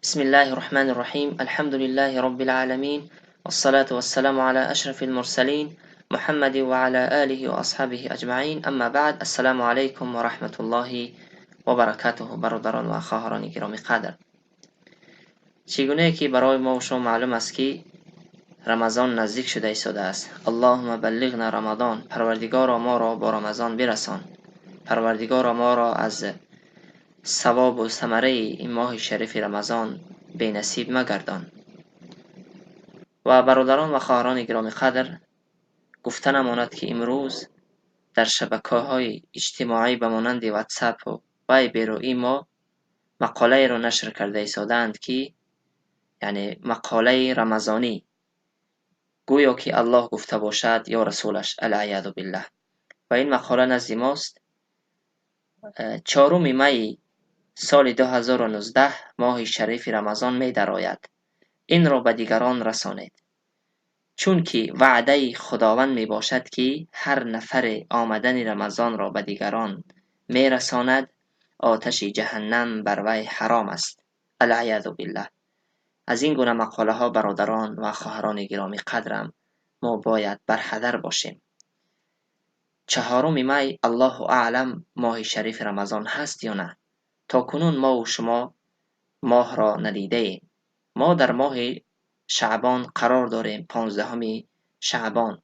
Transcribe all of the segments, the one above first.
بسم الله الرحمن الرحيم الحمد لله رب العالمين والصلاة والسلام على أشرف المرسلين محمد وعلى آله وأصحابه أجمعين أما بعد السلام عليكم ورحمة الله وبركاته برادران و خواهران گرامی قدر. چگونه که برای ما و شما معلوم است که رمضان نزدیک شده ایستاده است. اللهم بلغنا رمضان، پروردگارا ما را با رمضان برسان، پروردگارا ما را از ثواب و ثمره این ماه شریف رمضان بی نصیب مگردان. و برادران و خواهران گرامی قدر، گفتن امانت که امروز در شبکه‌های اجتماعی به مانند واتساپ و وایبر و ایما مقاله رو نشر کرده ایستادند که یعنی مقاله رمضانی، گویا که الله گفته باشد یا رسولش العیاذ بالله. و این مقاله نزد ماست 4 می سال 2019 ماه شریف رمضان می درآید. این را به دیگران رسانید، چون که وعده خداوند می باشد که هر نفر آمدن رمضان را به دیگران می رساند آتش جهنم بر وی حرام است. العیاذ بالله. از این گونه مقاله ها برادران و خواهران گرامی قدرم ما باید برحذر باشیم. 4 می الله اعلم ماه شریف رمضان هست یا نه. تا کنون ما و شما ماه را ندیده ایم. ما در ماه شعبان قرار داریم، 15 شعبان.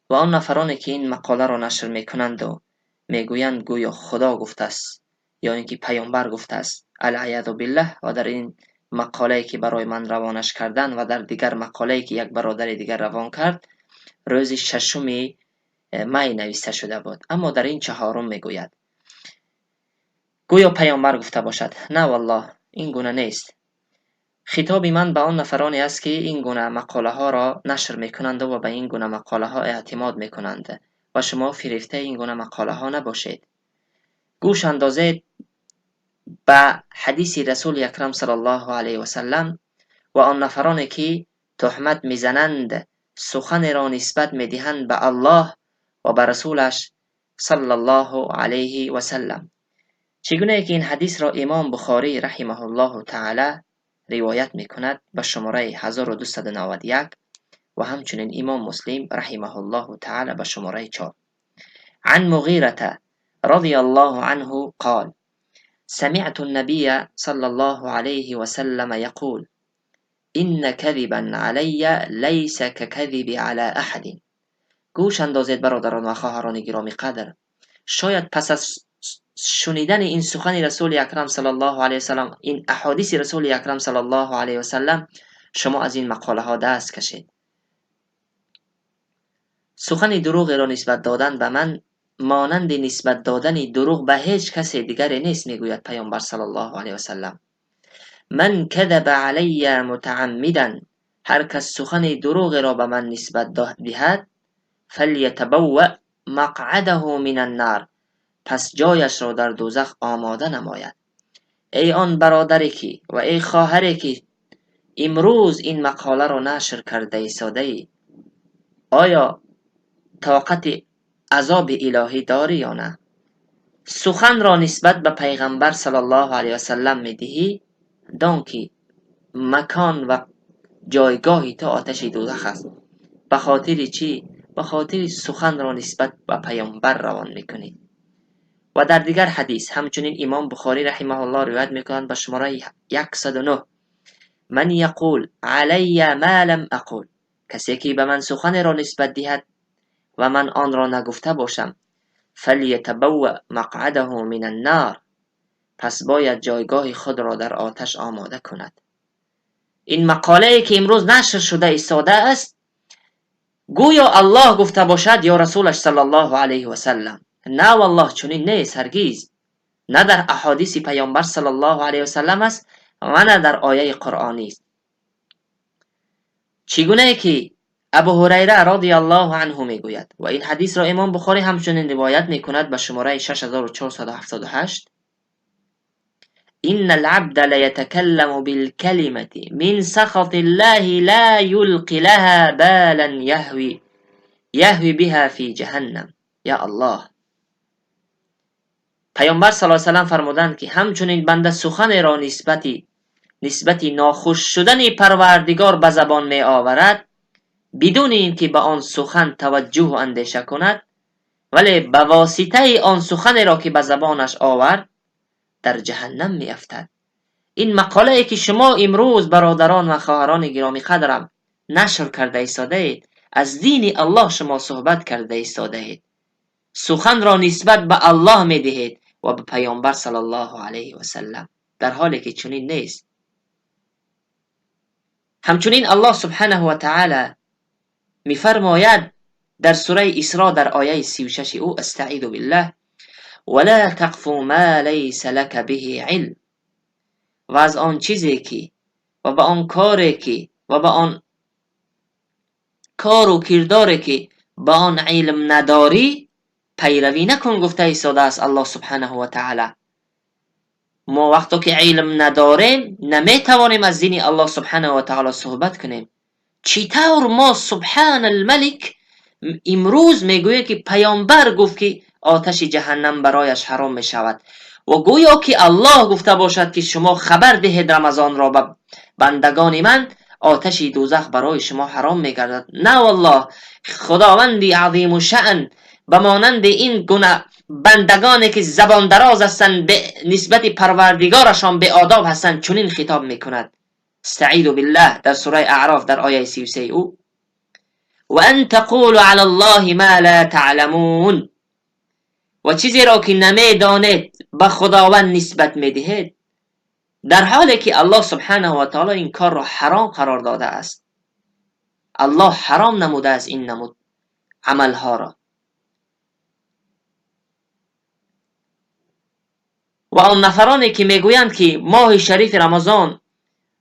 و آن نفرانی که این مقاله را نشر میکنند و میگویند گویا خدا گفته است یا اینکه پیامبر گفته است العیاذ بالله، و در این مقاله که برای من روانش کردن و در دیگر مقاله که یک برادر دیگر روان کرد روز 6 می نوشته شده بود، اما در این 4 میگوید گویا پیامبر گفته باشد. نه والله، این گونه نیست. خطاب من به آن نفرانی است که این گونه مقاله ها را نشر میکنند و به این گونه مقاله ها اعتماد میکنند و شما فریفته این گونه مقاله ها نباشید. گوش اندازید به حدیث رسول اکرم صلی الله علیه و سلم و آن نفرانی که تهمت میزنند، سخن را نسبت میدهند به الله و به رسولش صلی الله علیه و سلم. چگونه که این حدیث را امام بخاری رحمه الله تعالی روایت میکند به شماره 1291 و همچنین امام مسلم رحمه الله تعالی به شماره 4. عن مغیرة رضی الله عنه قال سمعت النبي صلى الله عليه وسلم يقول إن كذبا علي ليس ككذب على أحد. گوش اندازید برادران و خواهران گرامی قدر، شاید پس از شنیدن این سخن رسول اکرم صلی الله علیه و سلم، این احادیث رسول اکرم صلی الله علیه و سلم، شما از این مقاله ها دست کشید. سخن دروغ را نسبت دادن به من مانند نسبت دادن دروغ به هیچ کسی دیگری نیست، میگوید پیامبر صلی الله علیه و سلم. من کذب علی متعمدا، هر کس سخن دروغ را به من نسبت دهد فلیتبوأ مقعده من النار، پس جایش را در دوزخ آماده نماید. ای آن برادری که و ای خواهری که امروز این مقاله را نشر کرده ایستاده، آیا طاقت عذاب الهی داری یا نه؟ سخن را نسبت به پیغمبر صلی الله علیه و سلم میدهی، دان که مکان و جایگاهی تو آتش دوزخ است. به خاطر چی؟ به خاطر سخن را نسبت به پیامبر روان میکنی. و در دیگر حدیث همچنین امام بخاری رحمه الله روایت میکنند به شماره 109 من یقول علی ما لم اقول، کسی که به من سخن را نسبت دهد و من آن را نگفته باشم فلیتبوأ مقعده من النار، پس باید جایگاه خود را در آتش آماده کند. این مقاله که امروز نشر شده ایستاده است گویا الله گفته باشد یا رسولش صلی الله علیه و سلم. نه والله، چنین نیست هرگز. نه در احادیث پیامبر صلی الله علیه و سلم است و نه در آیه قرآنی است. چگونه که ابو هریره رضی الله عنه میگوید و این حدیث را امام بخاری همچنین روایت میکند به شماره 6478 ان العبد لیتکلم بالکلمة من سخط الله لا یلقی لها بالا یهوی بها فی جهنم. یا الله. پیامبر صلی الله علیه و سلم فرمودند که همچنین بنده سخن را نسبت نسبت ناخوش شدن پروردگار به زبان می آورد بدون اینکه به آن سخن توجه و اندیشه کند، ولی به واسطه آن سخن را که به زبانش آورد در جهنم می افتد. این مقاله ای که شما امروز برادران و خواهران گرامی قدرم نشر کرده ایستاده اید، از دین الله شما صحبت کرده ایستاده اید، سخن را نسبت به الله می دهید و به پیامبر صلی الله علیه و سلم، در حالی که چنین نیست. همچنین الله سبحانه و تعالی می فرماید در سوره اسراء در آیه 36 او: استعیذ بالله ولا تقف ما لیس لك به علم. و از آن چیزی که و به آن کاری که و به آن کار و کرداری که به آن علم نداری پیروی نکن. گفته ایستاده است الله سبحانه و تعالی ما وقتی که علم نداریم نمیتوانیم از دین الله سبحانه و تعالی صحبت کنیم. چطور ما سبحان الملک امروز میگوییم که پیامبر گفت که آتش جهنم برایش حرام می شود و گویا که الله گفته باشد که شما خبر دهید رمضان را به بندگان من، آتش دوزخ برای شما حرام می گردد. نه والله، خداوندی عظیم و شأن به مانند این گونه بندگانی که زبان دراز هستند به نسبت پروردگارشان به آداب هستند چنین خطاب می کند. استعیذ بالله در سوره اعراف در آیه 33 او: و ان تقولوا علی الله ما لا تعلمون. و چیزی را که نمیدانید به خداوند نسبت میدهید، در حالی که الله سبحانه و تعالی این کار را حرام قرار داده است. الله حرام نموده است این نمود عملها را. و آن نفرانی که میگویند که ماه شریف رمضان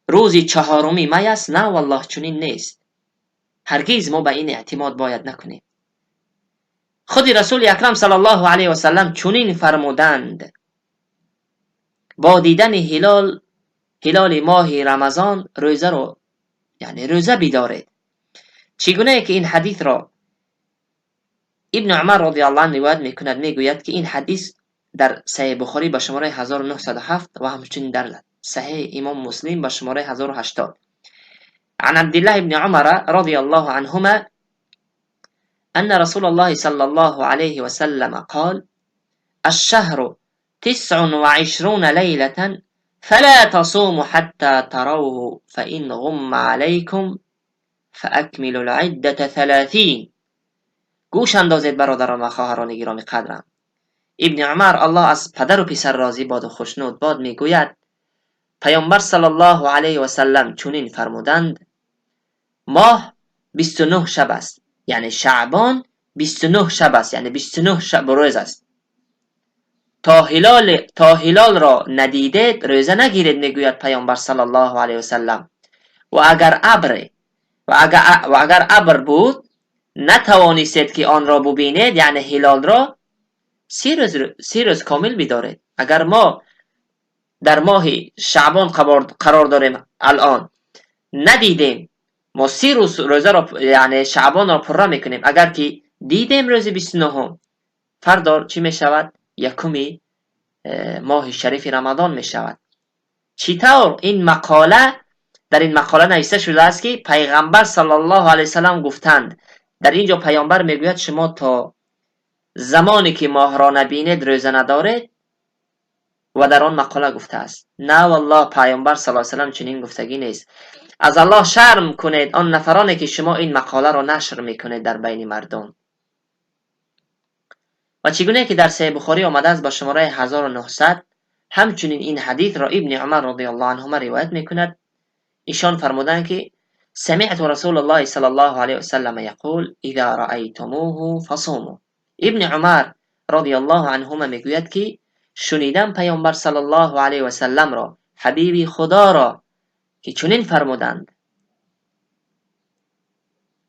روز چهارمی می است، نه والله چنین نیست. هرگز ما به این اعتماد باید نکنیم. خود رسول اکرم صلی الله علیه و سلم چنین فرمودند: با دیدن هلال ماه رمضان روزه رو روزه بدارید. چگونه که این حدیث را ابن عمر رضی الله عنه روایت میکند، میگوید که این حدیث در صحیح بخاری با شماره 1907 و همچنین در صحیح امام مسلم با شماره 1080 عن عبد الله بن عمر رضی الله عنهما أن رسول الله صلى الله عليه وسلم قال: الشهر 29 ليلة فلا تصوموا حتى تروه فإن غم عليكم فأكملوا العدة 30. گوش اندازید برادران و خواهران گرامی قدرم. ابن عمر الله از پدر و پسر راضی باد و خوشنود باد میگوید پیامبر صلی الله علیه و سلم چنین فرمودند: ماه 29 شب است، یعنی شعبان 29 شب است، یعنی 29 شب روز است. تا هلال را ندیدید روزه نگیرید، میگوید پیامبر صلی الله علیه و سلم. و اگر ابر بود نتوانستید که آن را ببینید، یعنی هلال را 3 روز کامل بدارید. اگر ما در ماه شعبان قرار داریم الان ندیدیم، ما 3 روز روزه را یعنی شعبان را پره میکنیم. اگر که دیدیم روز 29 فردا چی میشود؟ یکمی ماه شریف رمضان میشود. چطور این مقاله در این مقاله نوشته شده است که پیغمبر صلی الله علیه وسلم گفتند. در اینجا پیامبر میگوید شما تا زمانی که ماه را نبینید روزه ندارید و در آن مقاله گفته است. نه والله، پیامبر صلی الله علیه وسلم چنین گفتگی نیست. از الله شرم کنید آن نفرانی که شما این مقاله را نشر میکنید در بین مردم. و چگونه که در صحیح بخاری آمده است با شماره 1900 همچنین این حدیث را ابن عمر رضی الله عنهما روایت میکند. ایشان فرمودند که سمعت رسول الله صلی الله علیه وسلم یقول اذا رأیتموه فصوموا. ابن عمر رضی الله عنهما میگوید که شنیدم پیامبر صلی الله علیه وسلم را، حبیب خدا را، که چنین فرمودند: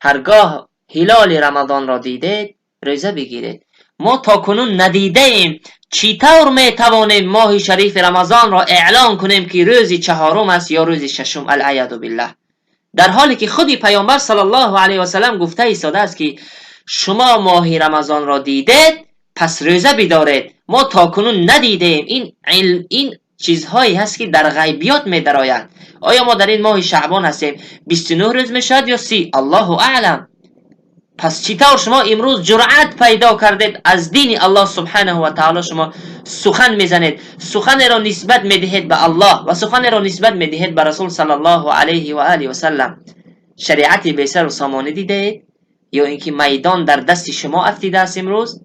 هرگاه هلال رمضان را دیدید روزه بگیرید. ما تا کنون ندیده ایم، چطور می توانیم ماه شریف رمضان را اعلان کنیم که روز چهارم است یا روز ششم؟ العیاذ بالله. در حالی که خودی پیامبر صلی الله علیه و سلم گفته ایستاده است که شما ماه رمضان را دیدید پس روزه بدارید. ما تا کنون ندیدیم. این چیزهایی هست که در غیبیات می درآید. آیا ما در این ماه شعبان هستیم 29 روز می شود یا 30؟ الله اعلم. پس چطور شما امروز جرأت پیدا کردید از دین الله سبحانه و تعالی شما سخن میزنید، سخن را نسبت میدهید به الله و سخن را نسبت میدهید به رسول صلی الله علیه و آله و سلم؟ شریعت بی سر و سامانه دیدید یا اینکه میدان در دست شما افتیده است امروز؟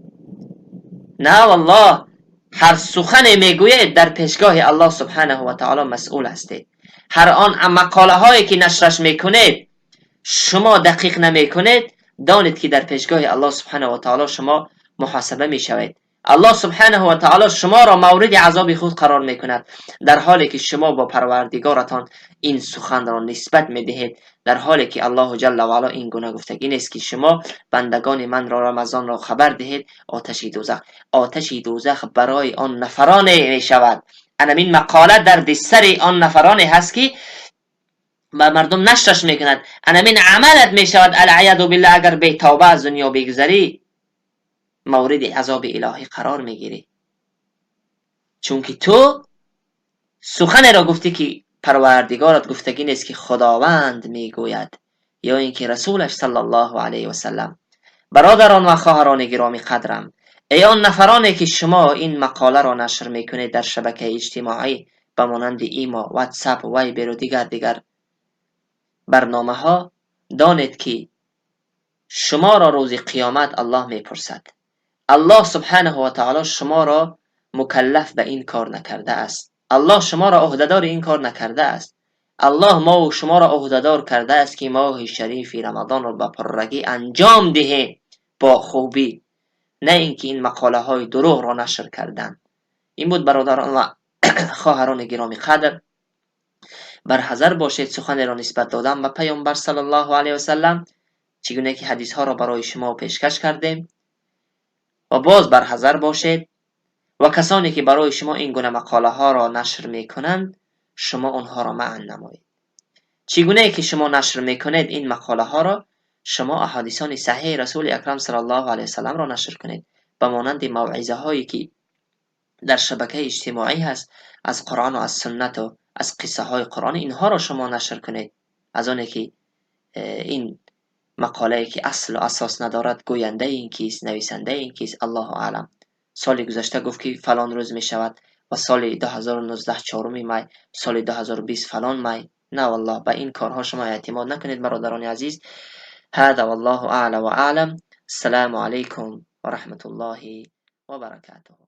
نه والله، هر سخن میگوید در پیشگاه الله سبحانه و تعالی مسئول هستید. هر آن مقاله هایی که نشرش میکنید شما دقیق نمیکنید، دانید که در پیشگاه الله سبحانه و تعالی شما محاسبه میشوید. الله سبحانه و تعالی شما را مورد عذاب خود قرار میکند در حالی که شما با پروردگارتان این سخن را نسبت میدهید، در حالی که الله جل و علا این گونه گفتگی نیست که شما بندگان من را رمضان را خبر دهید آتش دوزخ برای آن نفران میشود. این مقاله در دستر آن نفران هست که و مردم نشرش میکند. این عملت میشود العیاذ بالله، اگر به توبه از دنیا بگذری مورد عذاب الهی قرار میگیری، چون که تو سخن را گفتی که پروردگارت گفتگی نیست که خداوند میگوید یا اینکه رسولش صلی الله علیه و سلم. برادران و خواهران گرامی قدرم، ای آن نفرانی که شما این مقاله را نشر میکنید در شبکه اجتماعی به مانند ایما، واتساپ، وایبر و دیگر برنامه ها، دانید که شما را روز قیامت الله میپرسد. الله سبحانه و تعالی شما را مکلف به این کار نکرده است. الله شما را عهدهدار این کار نکرده است. الله ما و شما را عهدهدار کرده است که ماه شریف رمضان را با پررگی انجام دهیم با خوبی، نه اینکه این مقاله های دروغ را نشر کردن. این بود برادران و خواهران گرامی قدر، برحذر باشید سخن را نسبت دادن به پیامبر صلی الله علیه و سلم، چگونه که حدیث ها را برای شما پیشکش کردیم، و باز برحذر باشید و کسانی که برای شما این گونه مقاله ها را نشر میکنند شما آنها را معن نمایید. چگونه که شما نشر میکنید این مقاله ها را، شما احادیث صحیح رسول اکرم صلی الله علیه و سلم را نشر کنید، به مانند موعظه هایی که در شبکه اجتماعی هست از قرآن و از سنت و از قصه های قرآن، اینها را شما نشر کنید. از آنه که این مقاله که اصل و اساس ندارد، گوینده این کیست، نویسنده این کیست، الله اعلم. سال گذشته گفت که فلان روز می شود و سال 2019 4 می، سال 2020 فلان می. نه والله، به این کارها شما اعتماد نکنید برادران عزیز. هذا والله اعلم و اعلم. السلام علیکم و رحمت الله و برکاته.